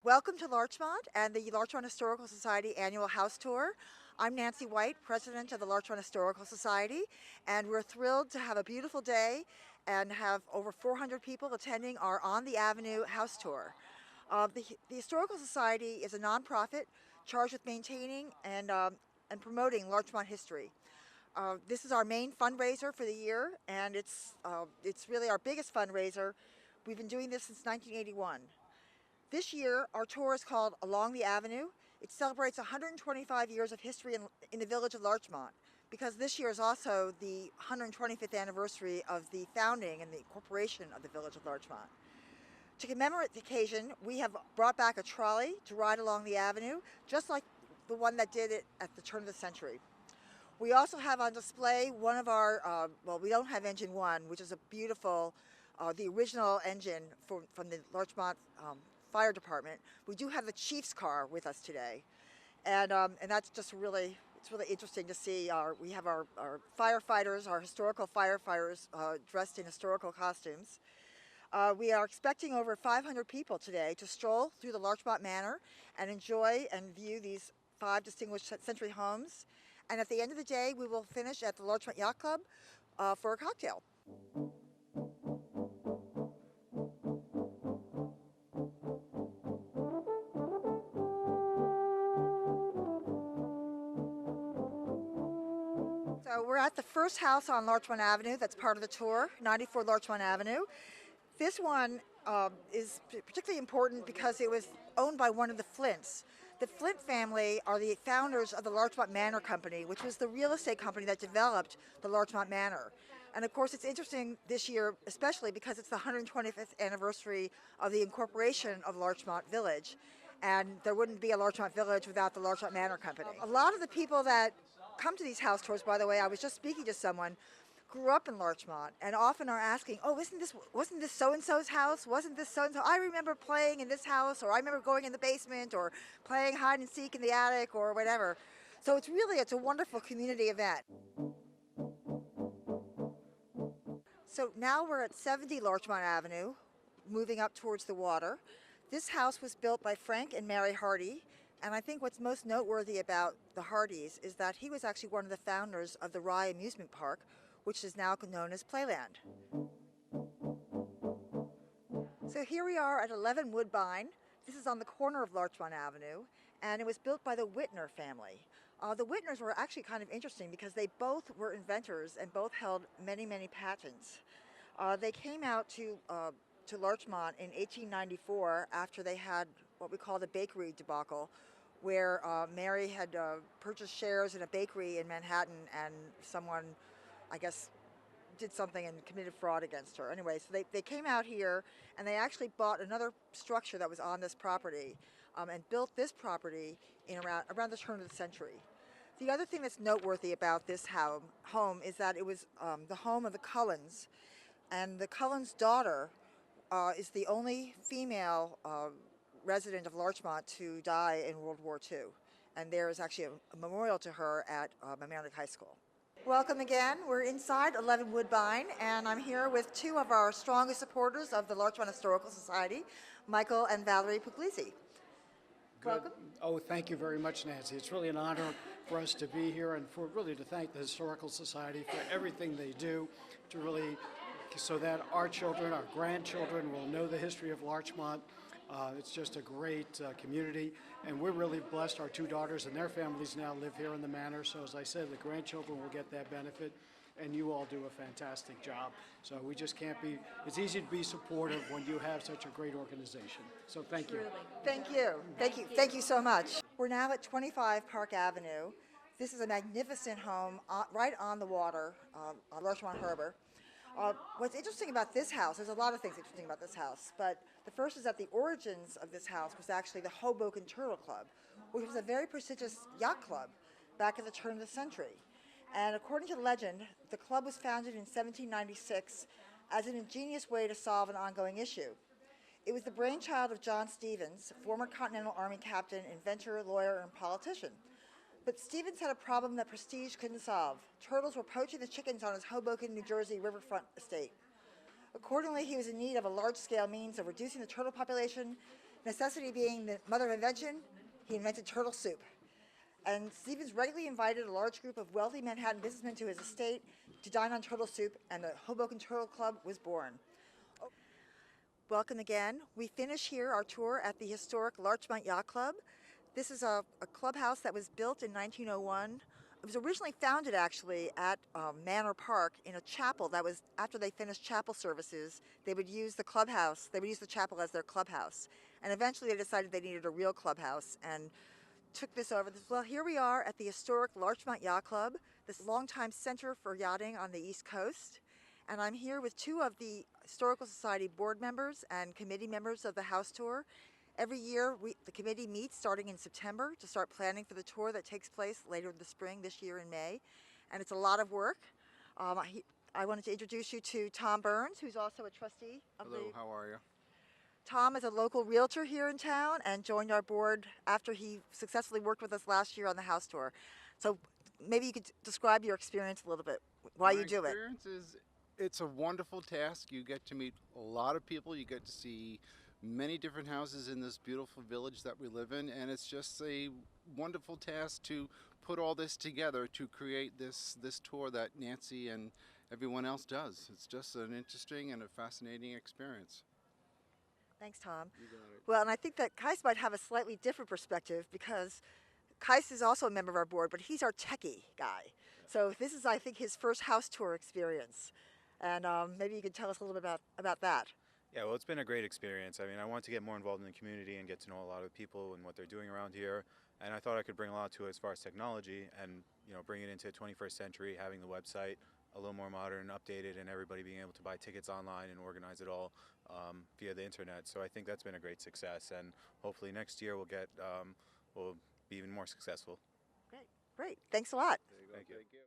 Welcome to Larchmont and the Larchmont Historical Society Annual House Tour. I'm Nancy White, President of the Larchmont Historical Society, and we're thrilled to have a beautiful day and have over 400 people attending our On the Avenue House Tour. The Historical Society is a nonprofit charged with maintaining and promoting Larchmont history. This is our main fundraiser for the year, and it's really our biggest fundraiser. We've been doing this since 1981. This year, our tour is called Along the Avenue. It celebrates 125 years of history in the village of Larchmont, because this year is also the 125th anniversary of the founding and the incorporation of the village of Larchmont. To commemorate the occasion, we have brought back a trolley to ride along the avenue, just like the one that did it at the turn of the century. We also have on display one of our, well, we don't have engine one, which is a beautiful, the original engine from the Larchmont Fire Department. We do have the chief's car with us today, and that's just really, it's really interesting to see. We have our firefighters, our historical firefighters, dressed in historical costumes. We are expecting over 500 people today to stroll through the Larchmont Manor and enjoy and view these 5 distinguished century homes. And at the end of the day, we will finish at the Larchmont Yacht Club for a cocktail. So we're at the first house on Larchmont Avenue that's part of the tour, 94 Larchmont Avenue. This one is particularly important because it was owned by one of the Flints. The Flint family are the founders of the Larchmont Manor Company, which was the real estate company that developed the Larchmont Manor. And of course, it's interesting this year, especially because it's the 125th anniversary of the incorporation of Larchmont Village. And there wouldn't be a Larchmont Village without the Larchmont Manor Company. A lot of the people that come to these house tours, by the way, I was just speaking to someone, grew up in Larchmont and often are asking, oh, wasn't this so-and-so's house? Wasn't this so-and-so? I remember playing in this house, or I remember going in the basement, or playing hide and seek in the attic, or whatever. So it's a wonderful community event. So now we're at 70 Larchmont Avenue, moving up towards the water. This house was built by Frank and Mary Hardy, and I think what's most noteworthy about the Hardys is that he was actually one of the founders of the Rye Amusement Park, which is now known as Playland. So here we are at 11 Woodbine. This is on the corner of Larchmont Avenue, and it was built by the Whitner family. The Whitners were actually kind of interesting because they both were inventors and both held many, many patents. They came out to Larchmont in 1894 after they had what we call the bakery debacle, where Mary had purchased shares in a bakery in Manhattan, and someone, I guess, did something and committed fraud against her. Anyway, so they came out here and they actually bought another structure that was on this property and built this property in around the turn of the century. The other thing that's noteworthy about this home is that it was the home of the Cullens, and the Cullens' daughter is the only female resident of Larchmont to die in World War II. And there is actually a memorial to her at Mamaroneck High School. Welcome again. We're inside 11 Woodbine, and I'm here with 2 of our strongest supporters of the Larchmont Historical Society, Michael and Valerie Puglisi. Welcome. Oh, thank you very much, Nancy. It's really an honor for us to be here and for really to thank the Historical Society for everything they do to really, so that our children, our grandchildren will know the history of Larchmont. It's just a great community, and we're really blessed. Our 2 daughters and their families now live here in the manor, so as I said, the grandchildren will get that benefit, and you all do a fantastic job. So we just can't be, it's easy to be supportive when you have such a great organization. So thank you. Thank you. Thank you. Thank you so much. We're now at 25 Park Avenue. This is a magnificent home right on the water on Larchmont Harbor. What's interesting about this house, there's a lot of things interesting about this house, but the first is that the origins of this house was actually the Hoboken Turtle Club, which was a very prestigious yacht club back at the turn of the century. And according to legend, the club was founded in 1796 as an ingenious way to solve an ongoing issue. It was the brainchild of John Stevens, former Continental Army captain, inventor, lawyer, and politician. But Stevens had a problem that prestige couldn't solve. Turtles were poaching the chickens on his Hoboken, New Jersey riverfront estate. Accordingly, he was in need of a large-scale means of reducing the turtle population Necessity being the mother of invention, he invented turtle soup. And Stevens regularly invited a large group of wealthy Manhattan businessmen to his estate to dine on turtle soup, and the Hoboken Turtle Club was born. Welcome again. We finish here our tour at the historic Larchmont Yacht Club. This is a clubhouse that was built in 1901. It was originally founded actually at Manor Park in a chapel that was, after they finished chapel services, they would use the clubhouse, they would use the chapel as their clubhouse. And eventually they decided they needed a real clubhouse and took this over. Well, here we are at the historic Larchmont Yacht Club, this longtime center for yachting on the East Coast. And I'm here with two of the Historical Society board members and committee members of the house tour. Every year, the committee meets starting in September to start planning for the tour that takes place later in the spring, this year in May. And it's a lot of work. I wanted to introduce you to Tom Burns, who's also a trustee of Hello, how are you? Tom is a local realtor here in town and joined our board after he successfully worked with us last year on the house tour. So maybe you could describe your experience a little bit, why you do it. My experience is it's a wonderful task. You get to meet a lot of people. You get to see many different houses in this beautiful village that we live in, and it's just a wonderful task to put all this together to create this tour that Nancy and everyone else does. It's just an interesting and a fascinating experience. Thanks, Tom. You got it. Well, and I think that Kais might have a slightly different perspective because Kais is also a member of our board, but he's our techie guy. So this is, I think, his first house tour experience. And maybe you could tell us a little bit about that. Yeah, well, it's been a great experience. I mean, I want to get more involved in the community and get to know a lot of people and what they're doing around here. And I thought I could bring a lot to it as far as technology and, bring it into the 21st century, having the website a little more modern, updated, and everybody being able to buy tickets online and organize it all via the internet. So I think that's been a great success, and hopefully next year we'll be even more successful. Great. Thanks a lot. There you go. Thank you. Thank you.